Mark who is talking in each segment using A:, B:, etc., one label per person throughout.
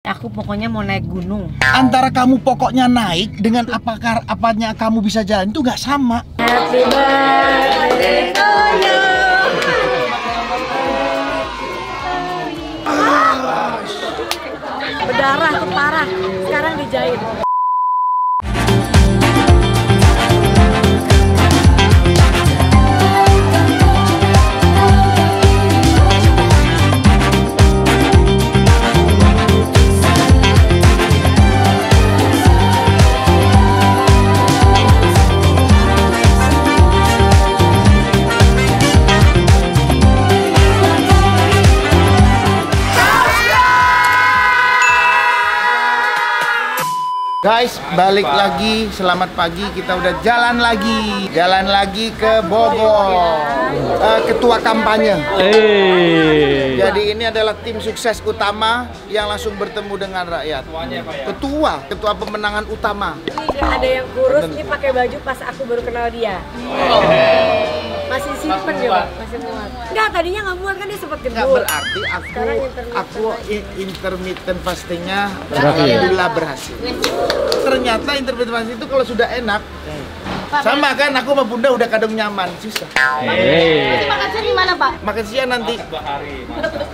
A: Aku pokoknya mau naik gunung.
B: Antara kamu pokoknya naik dengan apanya kamu bisa jalan itu nggak sama.
A: Happy birthday to you. Berdarah tuh parah. Sekarang dijahit.
B: Guys, balik lagi, selamat pagi, kita udah jalan lagi ke Bogor. Ketua kampanye. Jadi ini adalah tim sukses utama yang langsung bertemu dengan rakyat. Ketua pemenangan utama.
A: Ini ada yang kurus, ini pakai baju pas aku baru kenal dia. Masih simpen juga, masih muat. Enggak, tadinya nggak muat kan, dia sempat gendut.
B: Nggak berarti aku intermittent fastingnya alhamdulillah berhasil. Ternyata intermittent fasting itu kalau sudah enak, sama kan aku sama Bunda udah kadang nyaman, susah.
C: Nanti makan siang di mana, Pak?
B: Makan siang nanti.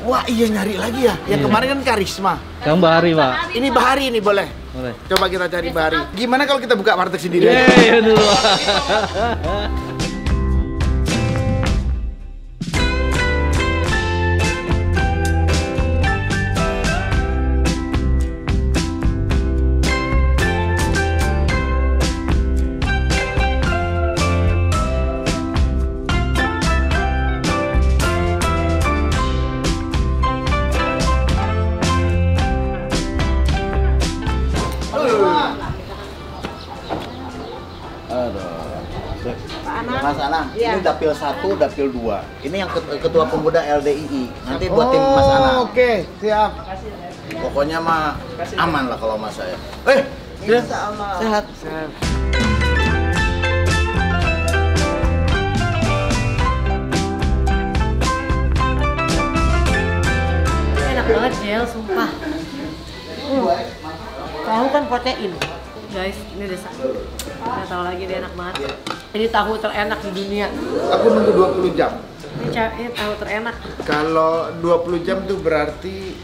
B: Wah iya, nyari lagi ya. Yang kemarin kan Karisma.
D: Yang Bahari, Pak.
B: Ini Bahari ini boleh. Coba kita cari Bahari. Gimana kalau kita buka warteg sendiri aja?
E: Mas Anang, ini dapil 1, dapil 2. Ini yang ketua pemuda LDII. Nanti buat tim Mas Anang.
B: Oke, siap.
E: Pokoknya mah aman lah kalau mas saya.
B: Sehat.
A: Enak banget Jel, sumpah. Tahu kan protein. Guys, ini udah nggak tahu lagi, dia enak banget. Ini tahu terenak di dunia.
B: Aku nunggu 20 jam.
A: Ini tahu terenak.
B: Kalau 20 jam tuh berarti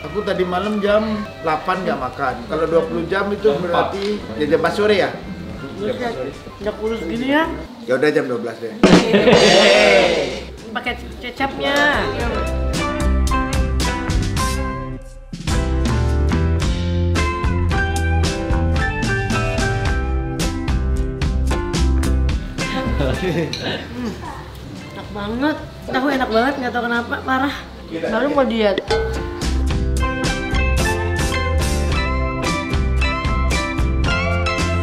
B: aku tadi malam jam 8 nggak makan. Kalau 20 jam itu berarti jam pas sore ya?
A: Udah kurus gini ya?
B: Ya udah jam 12 deh.
A: Pakai kecapnya. Enak banget. Tahu enak banget, nggak tahu kenapa, parah. Baru mau diet.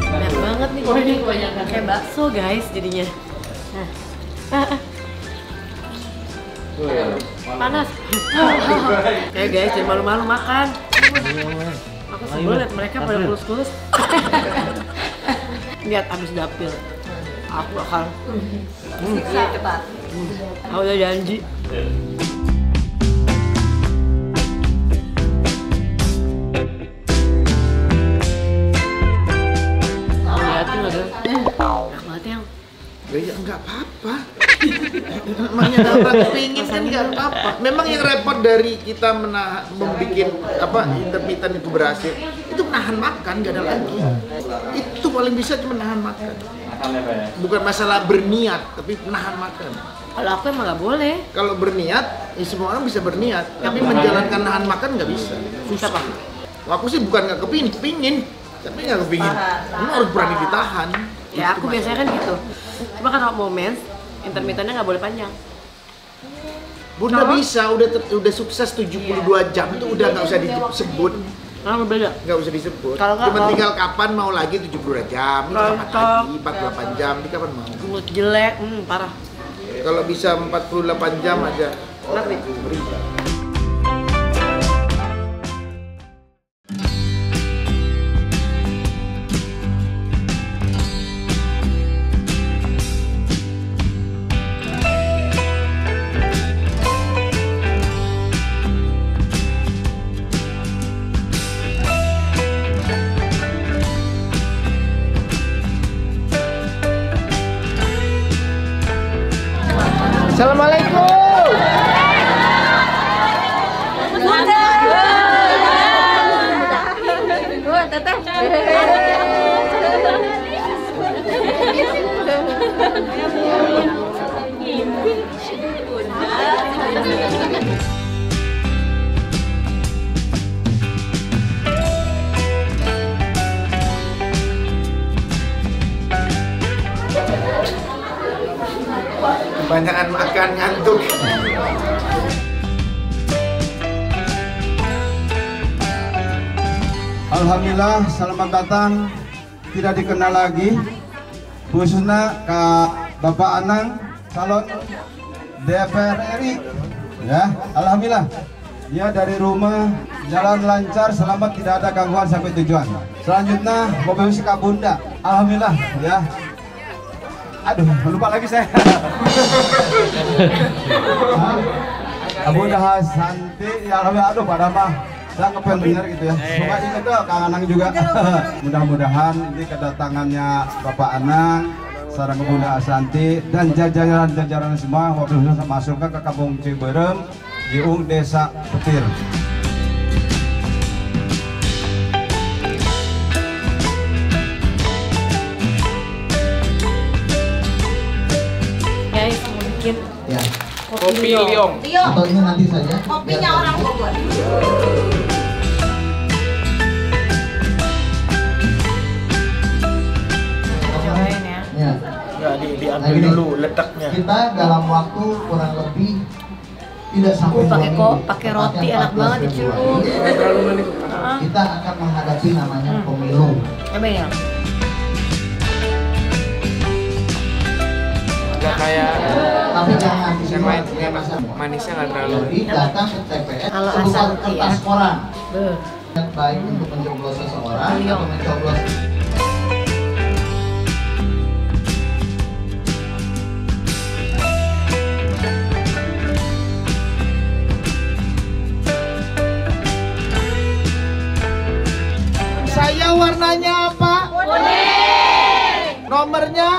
A: Enak banget nih, ini kebanyakan kayak bakso guys jadinya. Panas. Oke guys, jangan malu-malu makan. Aku sebel liat mereka pada kurus-kurus. Lihat abis dapil. Aku bakal siksa cepat. Aku udah janji. Lihatin ada. Enak banget yang.
B: Ya nggak apa-apa. Emangnya orang pingin kan nggak apa-apa. Memang yang repot dari kita membuat intermittent itu berhasil, itu menahan makan, nggak ada lagi. Itu paling bisa cuma menahan makan. Bukan masalah berniat, tapi menahan makan.
A: Kalau aku emang nggak boleh.
B: Kalau berniat, ya semua orang bisa berniat. Tapi menjalankan nahan makan nggak bisa. Susah. Aku sih bukan nggak kepingin, tapi nggak kepingin. Ini harus berani ditahan.
A: Ya aku biasanya kan gitu. Cuma kan mau mens, intermittennya nggak boleh panjang.
B: Bunda bisa, udah sukses 72 jam itu udah nggak usah disebut.
A: Kalau beda?
B: Nggak usah disebut.
A: Cuma
B: tinggal kapan mau lagi 72 jam, kapan lagi 48 jam, di kapan mau.
A: Mulut jelek, parah.
B: Kalau bisa 48 jam aja.
A: Enak nih.
B: Assalamualaikum. Kebanyakan makan ngantuk.
D: Alhamdulillah, selamat datang. Tidak dikenal lagi, khususnya ke Bapak Anang, calon DPR RI. Ya, alhamdulillah. Dia dari rumah jalan lancar, selamat, tidak ada gangguan sampai tujuan. Selanjutnya mobil si Kak Bunda. Alhamdulillah, ya. Aduh, lupa lagi saya. Kak Bunda Hasanti, ya alhamdulillah. Aduh, pada mah saya ngepel bener gitu ya. Semoga ingat tuh Kang Anang juga. Mudah-mudahan ini kedatangannya Bapak Anang, sareng Bunda Hasanti dan jajaran semua mobil masuk ke Kampung Ciberem, Jiung Desa Petir.
A: Guys, mau bikin
E: Ya.
B: Kopi liong.
E: Atau ini nanti saja.
C: Kopinya orang Bogor.
A: cobain ya.
E: Ya.
B: Ya, diambil dulu letaknya.
E: Kita dalam waktu kurang lebih tidak sampai
A: pakai roti enak banget dicelup.
E: kita akan menghadapi namanya pemilu.
A: Cobain ya.
F: Nggak kayak
E: Tapi jangan
F: yang lain,
E: yang
F: manisnya nggak terlalu.
E: Jadi datang ke TPS
A: Kalau
E: bukan
A: Hasanti ya.
E: kertas koran.
A: Beuh.
E: Baik untuk mencoblos seseorang
A: Iya.
E: atau mencoblos
B: Saya warnanya apa? Kuning. Nomornya?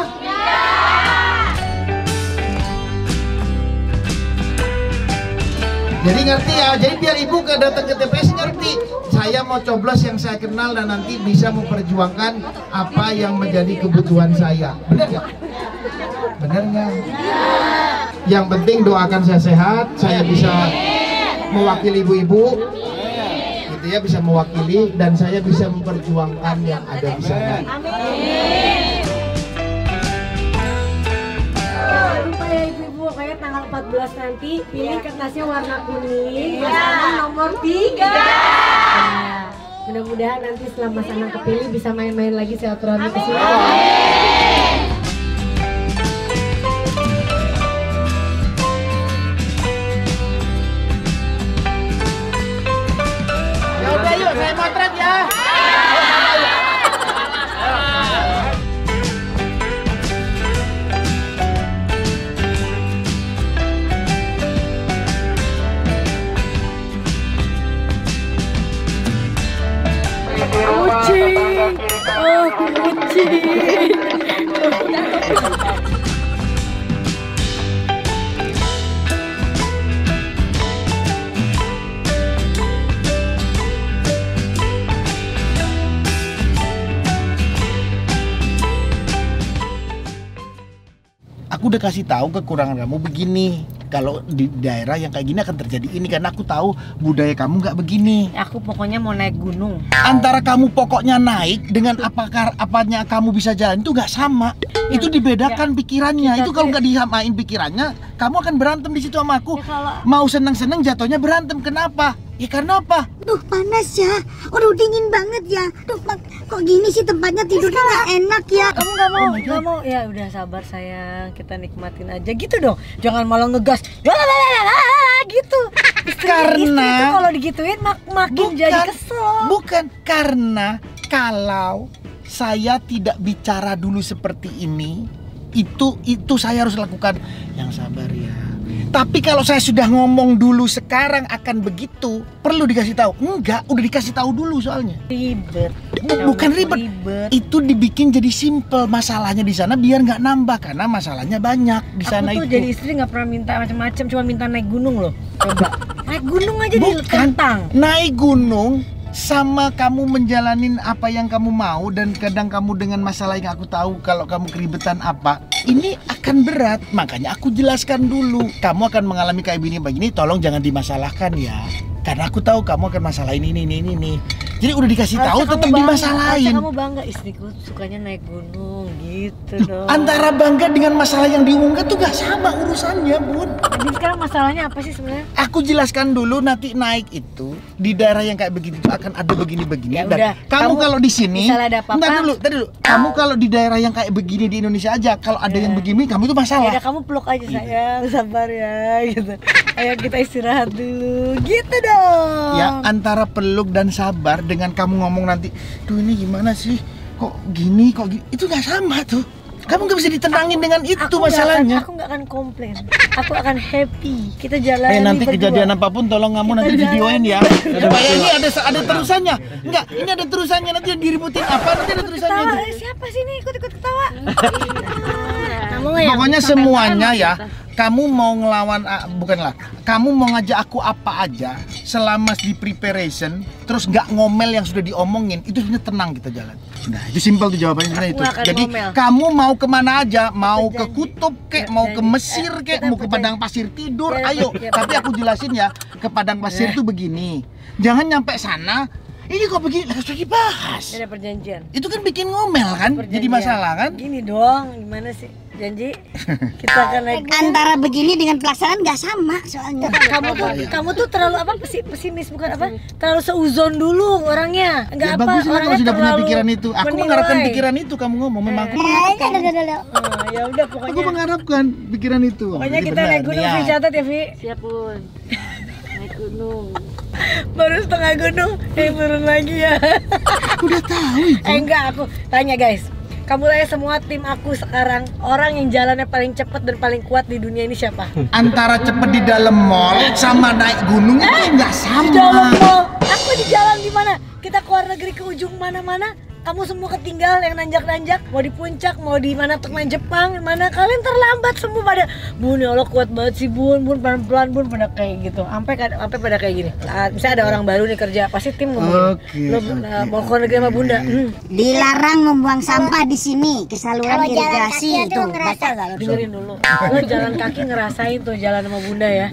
B: Jadi ngerti ya, jadi biar ibu datang ke TPS ngerti. Saya mau coblos yang saya kenal dan nanti bisa memperjuangkan apa yang menjadi kebutuhan saya. Benar nggak? Benar nggak? Yang penting doakan saya sehat, saya bisa mewakili ibu-ibu, gitu ya, bisa mewakili dan saya bisa memperjuangkan yang ada di sana.
A: Lupa ya ibu-ibu, kayak tanggal 14 nanti pilih kertasnya warna kuning, Mas Anang nomor 3. Nah, mudah-mudahan nanti setelah Mas Anang kepilih bisa main-main lagi silaturahmi ke sini.
B: Ya udah yuk, saya motret ya.
A: Kucing, oh kucing.
B: Aku udah kasih tahu kekurangan kamu begini. Kalau di daerah yang kayak gini akan terjadi ini karena aku tahu budaya kamu nggak begini.
A: Aku pokoknya mau naik gunung.
B: Antara kamu pokoknya naik dengan apanya kamu bisa jalan itu nggak sama. Itu dibedakan pikirannya. Itu kalau nggak disamain pikirannya, kamu akan berantem di situ sama aku. Mau seneng-seneng jatuhnya berantem. Kenapa? Ya karena apa?
G: Duh panas ya, aduh dingin banget ya. Duh kok gini sih tempatnya tidurnya nggak enak ya.
A: Kamu nggak mau? Ya udah sabar sayang, kita nikmatin aja gitu dong. Jangan malah ngegas, gitu. Istri itu kalau digituin makin jadi kesel.
B: Bukan karena kalau saya tidak bicara dulu seperti ini, itu saya harus lakukan. Yang sabar ya. Tapi kalau saya sudah ngomong dulu sekarang akan begitu, perlu dikasih tahu? Enggak, udah dikasih tahu dulu soalnya.
A: Ribet.
B: Bukan ribet. Itu dibikin jadi simple masalahnya di sana biar nggak nambah karena masalahnya banyak di sana
A: Aku tuh
B: itu.
A: jadi istri nggak pernah minta macam-macam, cuma minta naik gunung loh. Coba. Naik gunung aja di
B: Bukan
A: kentang.
B: naik gunung sama kamu menjalanin apa yang kamu mau dan kadang kamu dengan masalah yang aku tahu kalau kamu keribetan apa ini akan berat, makanya aku jelaskan dulu kamu akan mengalami kayak begini, tolong jangan dimasalahkan ya karena aku tahu kamu akan masalah ini. Jadi udah dikasih tahu tetap dimasalahin.
A: Harusnya kamu bangga, istriku sukanya naik gunung gitu dong.
B: Antara bangga dengan masalah yang diumumkan tuh gak sama urusannya, Bun.
A: Jadi sekarang masalahnya apa sih sebenarnya?
B: Aku jelaskan dulu nanti naik itu di daerah yang kayak begitu akan ada begini-begini.
A: Ya
B: Dan
A: udah,
B: kamu kalau di sini,
A: misalnya ada apa-apa.
B: Ntar dulu. Kamu kalau di daerah yang kayak begini di Indonesia aja, kalau ada yang begini kamu tuh masalah.
A: Ya udah, kamu peluk aja sayang, sabar ya gitu. Ayo kita istirahat dulu, gitu dong.
B: Ya antara peluk dan sabar dengan kamu ngomong nanti, duh ini gimana sih? Kok gini, itu nggak sama tuh. Kamu nggak bisa ditenangin dengan itu masalahnya.
A: Aku nggak akan komplain. Aku akan happy. Kita jalan.
B: Nanti
A: berdua.
B: kejadian apapun tolong kamu nanti
A: Kita
B: videoin ya.
A: jalan.
B: Supaya ini ada terusannya. Enggak, ini ada terusannya nanti diributin apa nanti ada terusannya.
A: Ketawa,
B: itu.
A: siapa sih ini ikut-ikut ketawa?
B: Pokoknya semuanya ya. Kamu mau ngelawan bukanlah. Kamu mau ngajak aku apa aja selama di preparation terus nggak ngomel yang sudah diomongin itu sebenarnya tenang kita jalan. Nah itu simpel tuh jawabannya sebenarnya itu. Jadi kamu mau kemana aja, mau ke Kutub kek, mau ke Mesir kek, mau ke padang pasir tidur, ayo. Tapi aku jelasin ya, ke padang pasir tuh begini. Jangan nyampe sana. Ini kok begini, harus dibahas.
A: Ada perjanjian.
B: Itu kan bikin ngomel kan, jadi masalah kan?
A: Gini dong, gimana sih? Janji kita akan naik.
G: Antara begini dengan pelaksanaan nggak sama soalnya.
A: Kamu tuh terlalu apa pesimis bukan apa? Terlalu seuzon dulu orangnya.
B: Ya
A: Enggak apa.
B: bagus lah kalau sudah punya
A: terlalu
B: pikiran itu. Aku
A: menilai.
B: mengharapkan pikiran itu kamu ngomong. Memang aku mengharapkan.
A: Ya udah pokoknya.
B: Aku mengharapkan pikiran itu.
A: Pokoknya
B: Jadi
A: kita
B: benar,
A: naik gunung,
B: ya.
A: Vi, catat ya, Vi.
C: Siap Bun. Naik gunung.
A: Baru setengah gunung, turun lagi ya.
B: Udah tahu itu.
A: Enggak, aku tanya guys. Kamu tanya semua tim aku sekarang, orang yang jalannya paling cepat dan paling kuat di dunia ini siapa?
B: Antara cepet di dalam mall sama naik gunung itu nggak sama.
A: Di dalam mall. Aku di jalan di mana? Kita keluar negeri ke ujung mana-mana. Kamu semua ketinggal yang nanjak-nanjak, mau di puncak, mau di mana main Jepang, mana kalian terlambat semua pada. Bun ya Allah kuat banget sih Bun pelan-pelan Bun pada kayak gitu. Sampai pada kayak gini. Misalnya ada orang baru nih kerja, pasti tim ngomong. Lo mau keluar negeri sama Bunda.
G: Dilarang membuang sampah di sini, kesaluran irigasi itu. Baca nggak lo?
A: Dengerin dulu. Lo jalan kaki ngerasain tuh jalan sama Bunda ya.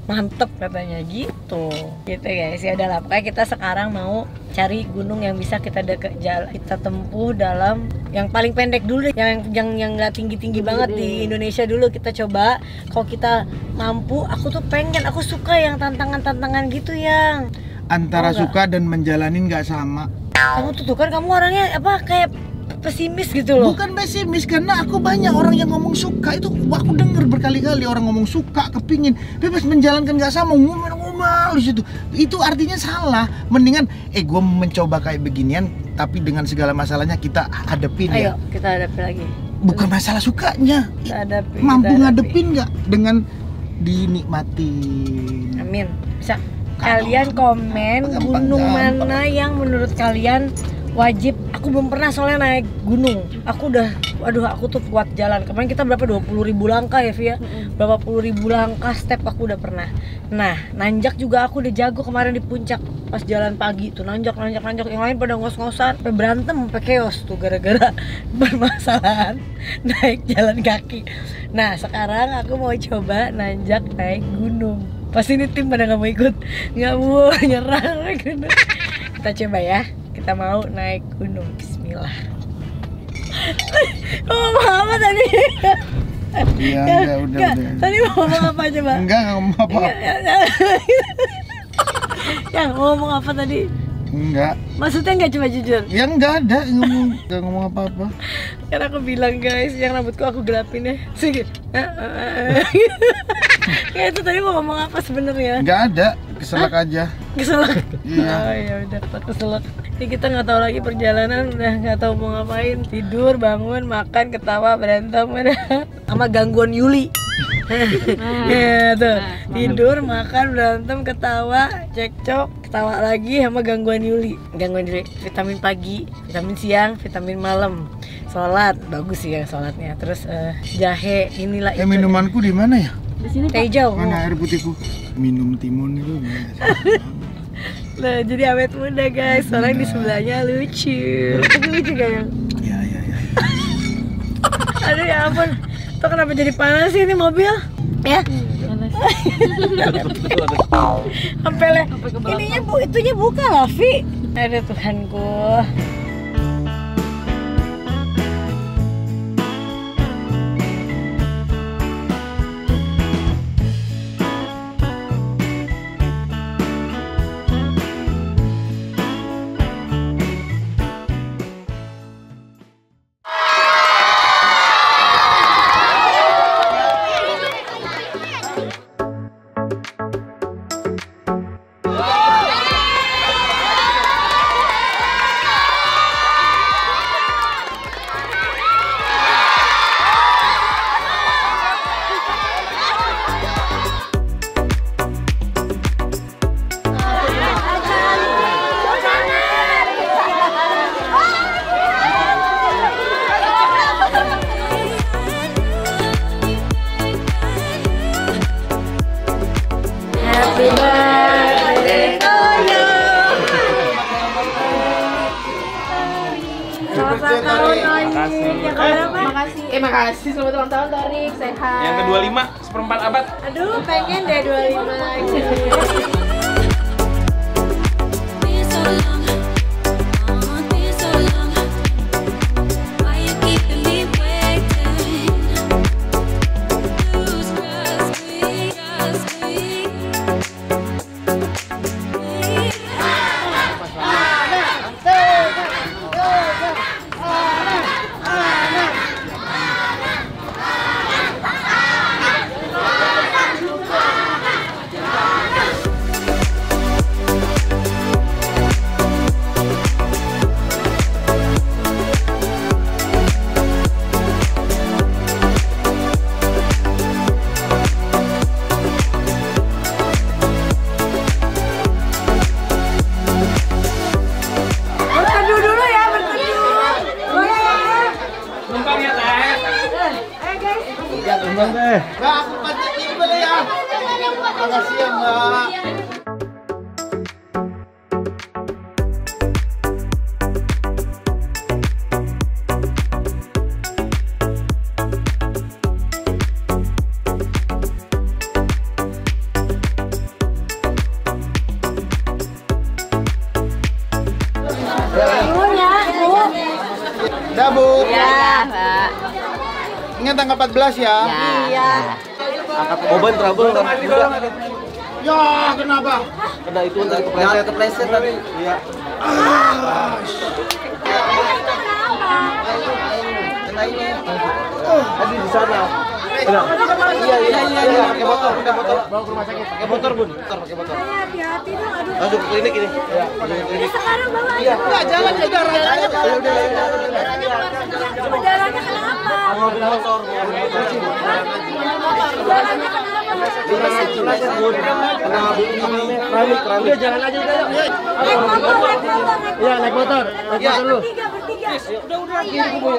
A: Mantep katanya gitu guys. Ya udah lah, pokoknya kita sekarang mau cari gunung yang bisa kita tempuh dalam yang paling pendek dulu deh, yang nggak tinggi banget di Indonesia dulu kita coba. Kalau kita mampu, aku suka yang tantangan gitu yang
B: Antara suka dan menjalanin nggak sama.
A: kamu tuh kan kamu orangnya apa kayak pesimis gitu loh.
B: Bukan pesimis, karena aku banyak orang yang ngomong suka itu. Aku denger berkali-kali orang ngomong suka, kepingin, bebas menjalankan nggak sama, ngomel di situ. Itu artinya salah. Mendingan gue mencoba kayak beginian, tapi dengan segala masalahnya kita hadepin.
A: Ayo
B: ya.
A: kita hadapi lagi.
B: Bukan masalah sukanya,
A: Kita hadapi.
B: mampu
A: kita hadapi.
B: ngadepin nggak dengan dinikmatin.
A: Amin. Bisa. Kalian komen gunung mana yang menurut kalian wajib. Aku belum pernah soalnya naik gunung. Aku tuh kuat jalan. Kemarin kita berapa 20.000 langkah ya Via. Berapa puluh ribu langkah step aku udah pernah. Nah, nanjak juga aku udah jago kemarin di puncak. Pas jalan pagi tuh nanjak. Yang lain pada ngos-ngosan, sampai berantem, sampai chaos tuh gara-gara bermasalahan naik jalan kaki. Nah, sekarang aku mau coba nanjak naik gunung. Pasti ini tim pada nggak mau ikut, nggak mau nyerah naik gunung. Kita coba ya, kita mau naik gunung. Bismillah. Ngomong apa tadi?
B: Iya, udah.
A: Tadi mau ngomong apa coba?
B: Enggak ngomong apa-apa.
A: Ya ngomong apa tadi?
B: Enggak.
A: Maksudnya nggak cuma jujur?
B: Ya enggak ada enggak ngomong apa-apa.
A: Karena aku bilang guys, yang rambutku aku gelapin ya. Sedikit. Kayak itu tadi mau ngomong apa sebenarnya?
B: Enggak ada, keselak aja.
A: Keselak.
B: Iya.
A: Oh ya udah, keselak. Ini kita nggak tahu lagi perjalanan, udah nggak tahu mau ngapain. Tidur, bangun, makan, ketawa, berantem, udah. Sama gangguan Yuli.
H: Ya tuh, tidur, makan, berantem, ketawa, cekcok, ketawa lagi sama gangguan Yuli. Vitamin pagi, vitamin siang, vitamin malam. Sholat, bagus sih ya sholatnya. Terus jahe, inilah itu.
B: Minumanku di mana ya?
H: Di sini teh hijau.
B: Mana air putihku? Minum timun itu.
H: Nah, jadi awet muda guys. Orang di sebelahnya lucu. Lucu gak yang?
B: Iya.
H: Aduh ya ampun. Tuh kenapa jadi panas sih ini mobil? Ya? Sampai ininya itunya buka lah, Vi. Aduh Tuhanku.
C: Makasih selamat ulang tahun Tarik, sehat.
F: Yang ke-25 seperempat abad.
H: Aduh, pengen deh 25 lagi.
B: Mbak, aku pancing dulu ya. Makasih ya, Mbak. Dah, Bu.
C: Ya, Mbak.
B: Ingat tanggal 14 ya?
C: Iya.
E: Oban trouble kan?
B: Ya, kenapa?
E: Kena itu tadi kepleset tadi. Iya. Kena ini. Tadi di sana. Iya. Pakai motor. Bawa ke rumah sakit. Pakai motor, Bun. Pakai motor.
H: Hati-hati dong, aduh.
E: Langsung ke klinik ini. Iya.
H: Ini sekarang bawa.
E: Iya.
B: Enggak, jalan ke darahnya.
H: Darahnya kenapa?
E: Mobil motor.
H: Darahnya kenapa?
E: Udah jalan aja udah.
H: Iya, naik motor.
E: Iya dulu.
H: Bertiga.
E: Udah gini Bu.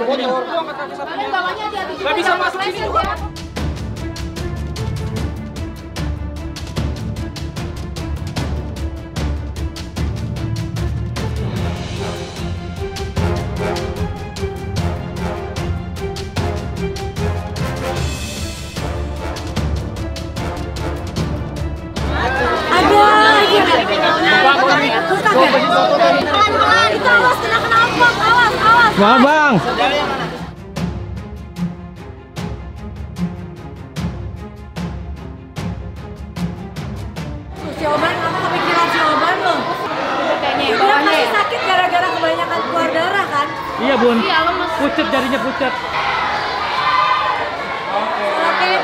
E: Motor.
F: Gak bisa masuk sini juga.
H: Maaf bang. Si Oban, kamu kepikiran si Oban loh. Dia pasti sakit gara-gara kebanyakan keluar darah kan?
I: Iya bun, pucet jarinya pucet.
H: Oke.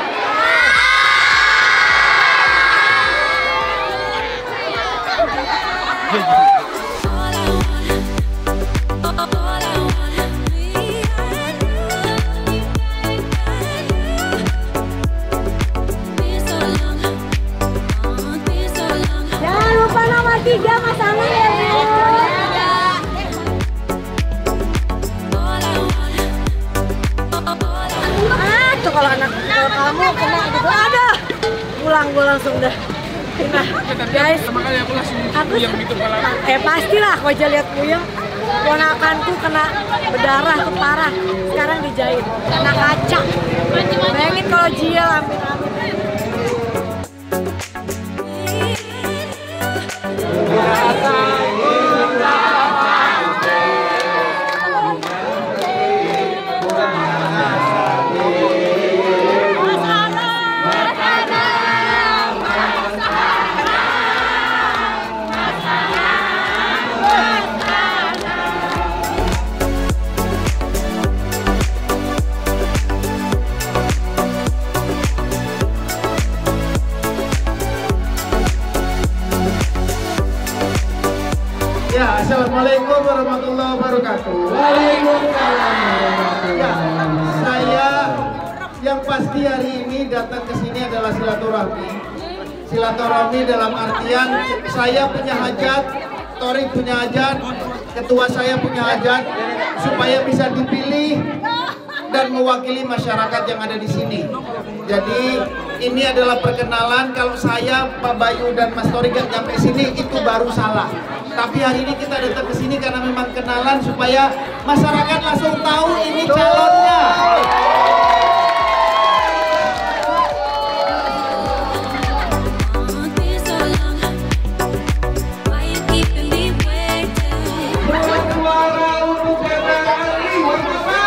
A: 3 Mas Anang ya, Bu. Tuh kalau kamu kena gitu, ada. Pulang gue langsung dah. Nah, guys, aku pastilah kalau aja lihat puyeng, ponakanku kena berdarah tuh parah. Sekarang dijahit, kena kaca. Bayangin kalau Jiel amin-amin.
B: Ya, assalamualaikum warahmatullahi wabarakatuh. Ya, saya yang pasti hari ini datang ke sini adalah silaturahmi. Silaturahmi dalam artian saya punya hajat, Torik punya hajat, ketua saya punya hajat, supaya bisa dipilih dan mewakili masyarakat yang ada di sini. Jadi ini adalah perkenalan. Kalau saya, Pak Bayu dan Mas Torik gak sampai sini itu baru salah. Tapi hari ini kita datang ke sini karena memang kenalan supaya masyarakat langsung tahu ini calonnya.
D: Bersuara untuk DPR RI, berapa?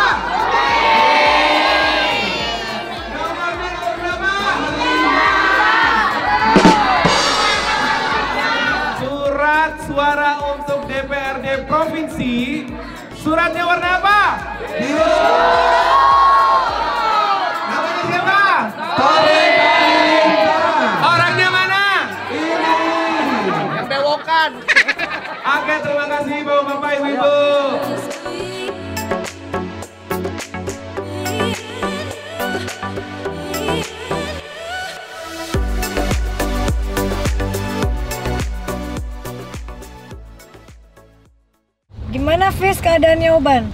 D: Nomornya berapa?
F: Surat suara untuk DPRD Provinsi. Suratnya warna apa?
D: Biru.
F: Namanya siapa?
D: Torik.
F: Orangnya mana?
D: Ini.
F: Yang bewokan. Oke, terima kasih Bapak Ibu.
A: Gimana Fis keadaannya Uban?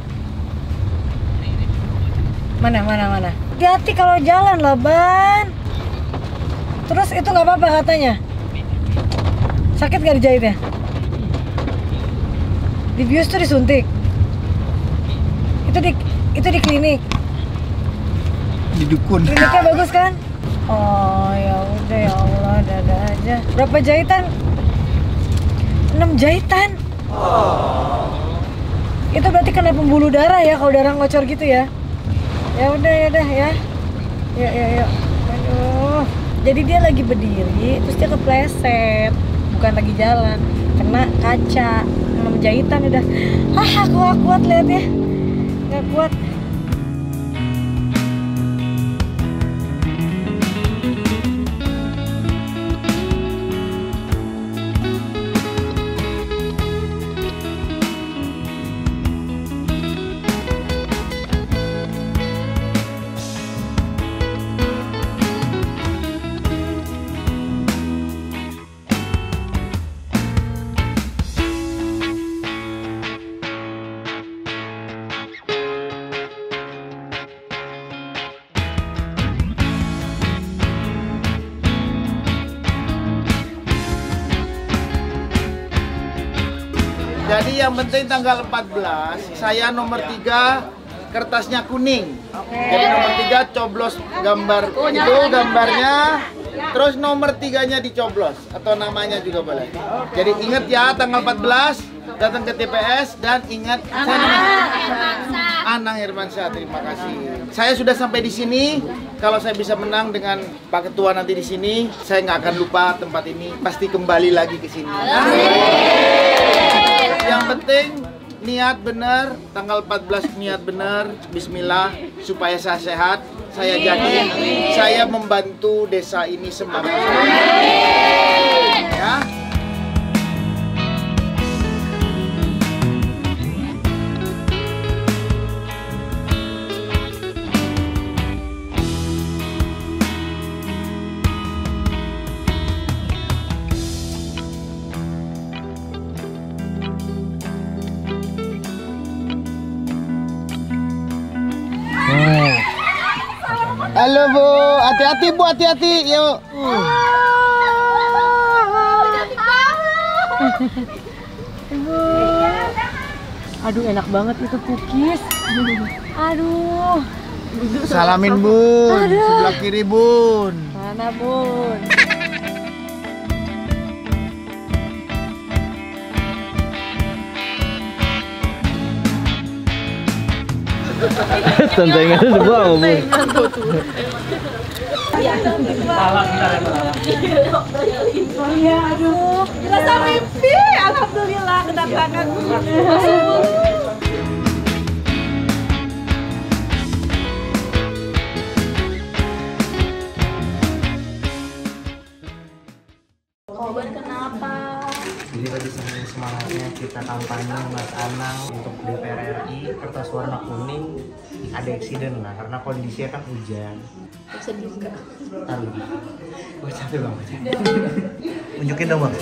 A: Mana? Hati-hati kalau jalan lah Ban. Terus itu nggak apa-apa katanya? Sakit nggak dijahitnya? Dibius tuh disuntik? Itu di klinik?
E: Di dukun.
A: Kliniknya bagus kan? Oh ya udah ya Allah, ada aja. Berapa jahitan? 6 jahitan. Itu berarti kena pembuluh darah ya kalau darah ngocor gitu ya. Ya udah ya. Ya. Aduh. Jadi dia lagi berdiri terus dia kepleset. Bukan lagi jalan, kena kaca. 6 jahitan udah. Aku gak kuat lihat ya. Gak kuat.
B: Jadi yang penting tanggal 14, saya nomor 3 kertasnya kuning. Jadi nomor 3 coblos gambar itu gambarnya, terus nomor 3-nya dicoblos atau namanya juga boleh. Jadi ingat ya tanggal 14 datang ke TPS dan ingat Anang Hermansyah. Terima kasih. Saya sudah sampai di sini. Kalau saya bisa menang dengan Pak Ketua nanti di sini, saya nggak akan lupa tempat ini. Pasti kembali lagi ke sini. Yang penting niat benar, tanggal 14 niat benar, bismillah, supaya saya sehat, saya jadi, saya membantu desa ini semakin. Ya. Halo Bu, hati-hati Bu, hati-hati. Yuk.
H: Aduh enak banget itu cookies. Aduh.
B: Salamin Bun, sebelah kiri Bun.
H: Mana Bun?
J: Tentengan itu bau, Bu.
H: Oh iya, aduh. Rasa mimpi, alhamdulillah kedatangan.
C: Korban kenapa?
K: Jadi tadi semangatnya kita kampanye Mas Anang untuk DPR RI kertas warna kuning ada eksiden lah karena kondisinya kan hujan.
C: Sedih enggak?
K: Taruh. Gue capek banget.
E: Tunjukin dong Bang.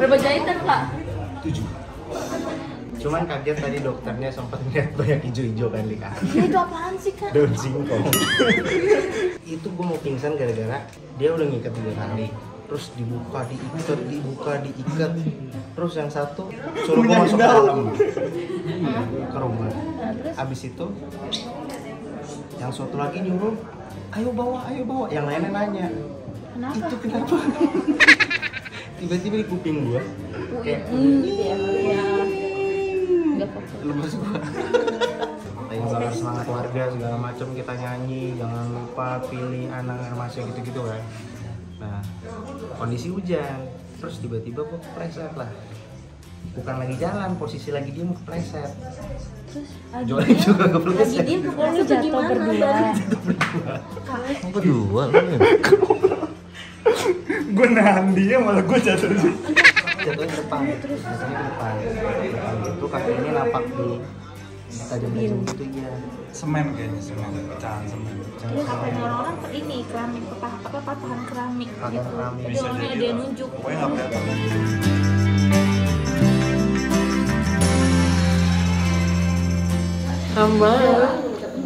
C: Berapa jahitan Kak?
K: 7. Cuman kaget tadi dokternya sempat ngeliat banyak hijau-hijau kan di kaki.
C: Itu apaan sih Kak?
K: Daun singkong. Itu gue mau pingsan gara-gara dia udah ngikat 3 kali. Terus dibuka, diikat. Terus yang satu suruh gue masuk ke dalam ke rumah. Abis itu yang satu lagi nyuruh, ayo bawa. Yang lainnya nanya,
C: Kenapa?
K: itu kenapa? Tiba-tiba di kuping gue kayak lemes gua. Kayak semangat warga segala macam kita nyanyi, jangan lupa pilih anak masih gitu-gitu kan. Nah, kondisi hujan, terus tiba-tiba gua kepleset lah. Bukan lagi jalan, posisi lagi diem kepleset.
C: Terus
K: Joli juga kepleset.
C: lagi diem kepleset tuh gimana?
J: Berdua.
F: Gue nahan dia malah gue jatuh.
K: Jatuhnya ke depan, jatuhnya ke depan gitu, kaki ini napak di tajam-tajam gitu ya.
F: Semen kayaknya, pecahan semen.
C: Dia katanya orang-orang ini keramik, patahan keramik
K: Patahan
C: gitu.
K: keramik.
C: Jadi orangnya dia nunjuk.
F: Pokoknya nggak kelihatan.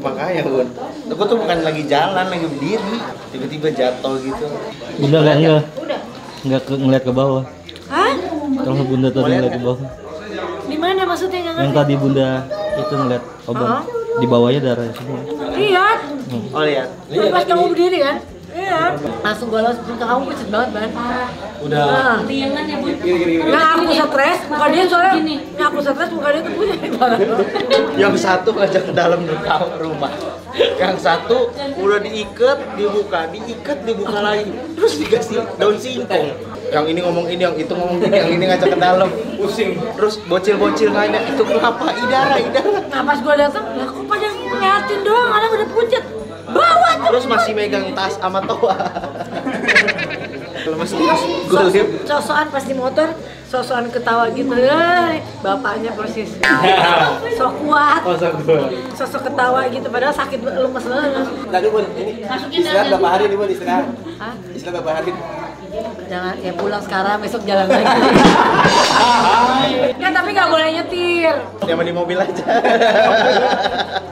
B: Makanya Bun, aku tuh bukan lagi jalan, lagi berdiri, tiba-tiba jatuh gitu.
J: Bunda nggak ngeliat ke bawah.
H: Hah?
J: Kalau Bunda tadi ngeliat ke bawah.
H: Di mana maksudnya nggak
J: Yang
H: ngerti?
J: tadi Bunda itu ngeliat obat. Di bawahnya darah semua.
H: Lihat.
B: Oh lihat.
H: Pas kamu berdiri kan? Iya. Langsung gue langsung ke kamu pucet banget ban.
K: Udah.
H: Nah.
C: Riangan ya Bun.
H: Nah aku stres, bukan dia soalnya. Nah aku stres, bukan dia tuh punya.
B: Yang satu ngajak ke dalam rumah. Yang satu udah diikat, dibuka lagi. Terus dikasih daun singkong. Yang ini ngomong ini, yang itu ngomong ini, yang ini ngajak ke dalam. Pusing. Terus bocil-bocil nanya, itu kenapa? Idara.
H: Nah pas gue datang, lah kok pada ngeliatin doang, anak udah pucet. Bawa tuh.
B: Terus masih megang tas sama toa. Lemes terus. Gue lihat.
H: Sosokan pas di motor, sosokan ketawa gitu. Bapaknya persis. Sok kuat. Sosok ketawa gitu, padahal sakit lemes banget.
E: Tadi Bun, ini istirahat berapa hari nih Bun, istirahat?
H: Hah?
E: Istirahat berapa hari?
H: Jangan, ya pulang sekarang, besok jalan lagi. Kan tapi nggak boleh nyetir.
B: Sama di mobil aja.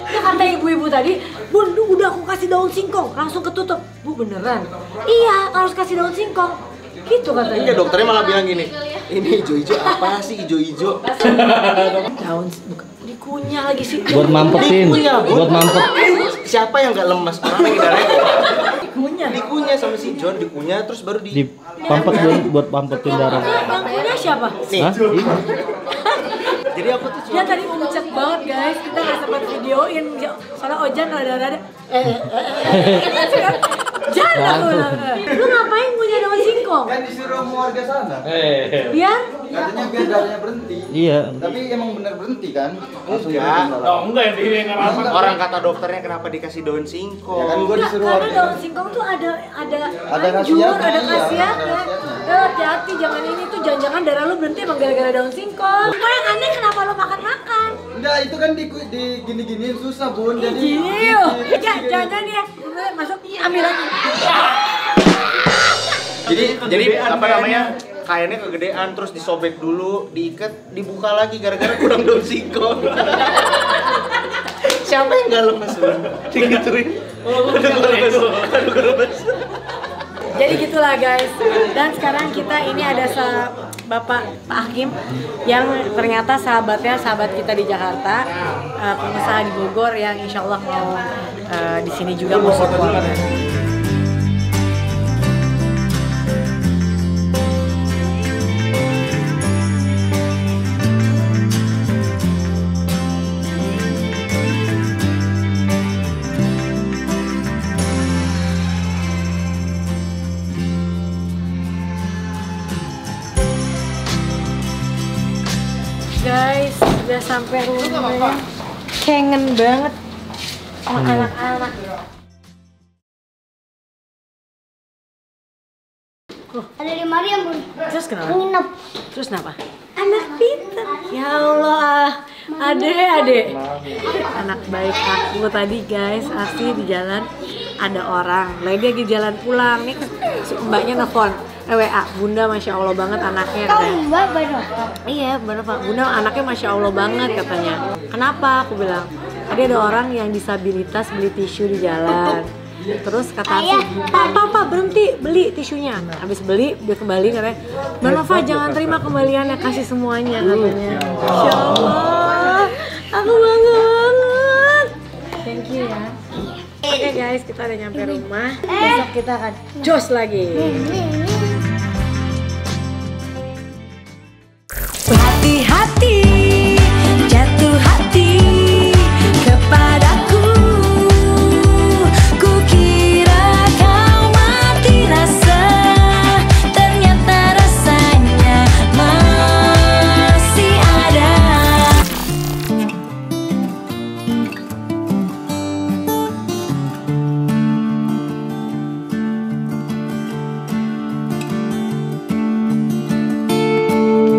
H: Ya kata ibu-ibu tadi, Bun, udah aku kasih daun singkong, langsung ketutup. Bu beneran? Iya, harus kasih daun singkong. Gitu katanya.
B: Enggak, dokternya malah bilang gini, ini hijau-hijau apa sih hijau-hijau?
H: Daun dikunyah lagi sih.
J: Buat mampetin. Buat mampet.
B: Siapa yang nggak lemas? Orang lagi darahnya.
H: Dikunyah
B: sama si John, dikunyah terus baru
J: Di pampet buat pampetin darah.
H: Yang punya siapa?
B: Nih.
J: Hah? Iya.
B: Jadi aku tuh
H: Dia tadi pucat banget guys, kita nggak sempat videoin soalnya Ojan rada-rada jangan lu ngapain punya daun singkong?
D: Kan disuruh sama warga sana.
H: Biar?
D: Katanya biar darahnya berhenti.
J: Iya.
D: Tapi emang benar berhenti kan?
B: Enggak yang ini orang kata dokternya kenapa dikasih daun singkong?
D: Ya kan gua
H: Enggak,
D: disuruh
H: karena
D: warga.
H: daun singkong tuh ada anjur,
D: khasiatnya,
H: ada
D: iya,
H: khasiatnya.
D: ada khasiatnya.
H: Hati-hati, jangan ini tuh jangan-jangan darah lu berhenti emang gara-gara daun singkong. Cuma yang aneh kenapa lu makan-makan?
D: Enggak, itu kan di gini-giniin susah Bun. Jadi
H: Gini yuk, ya jangan dia masuk ambil lagi.
B: Jadi apa namanya? Kainnya kegedean terus disobek dulu, diikat, dibuka lagi gara-gara kurang daun singkong.
K: Siapa yang gak lemes lu? Digituin. Aduh gue lemes.
H: Jadi gitulah guys. Dan sekarang kita ini ada Bapak Pak Hakim yang ternyata sahabat kita di Jakarta, pengusaha di Bogor yang insya Allah mau di sini juga mau support. Guys, udah sampai rumah. Kangen banget sama anak-anak.
G: Ada di Maria, Bun.
H: Terus kenapa?
G: Nginep.
H: Terus kenapa? Anak pintar. Ya Allah, adek. Anak baik aku tadi guys, asli di jalan ada orang. Lagi lagi jalan pulang nih, mbaknya nelfon. WA, Bunda Masya Allah banget anaknya katanya.
G: Mbak baru.
H: Iya bener Pak, Bunda anaknya Masya Allah banget katanya. Kenapa? Aku bilang, tadi ada orang yang disabilitas beli tisu di jalan. Terus kata aku, Pak berhenti beli tisunya. Habis beli, dia kembali katanya, Mbak Nova jangan terima kembaliannya, kasih semuanya katanya. Masya Allah, aku bangga banget. Thank you ya. Oke guys, kita udah nyampe rumah. Besok kita akan jos lagi.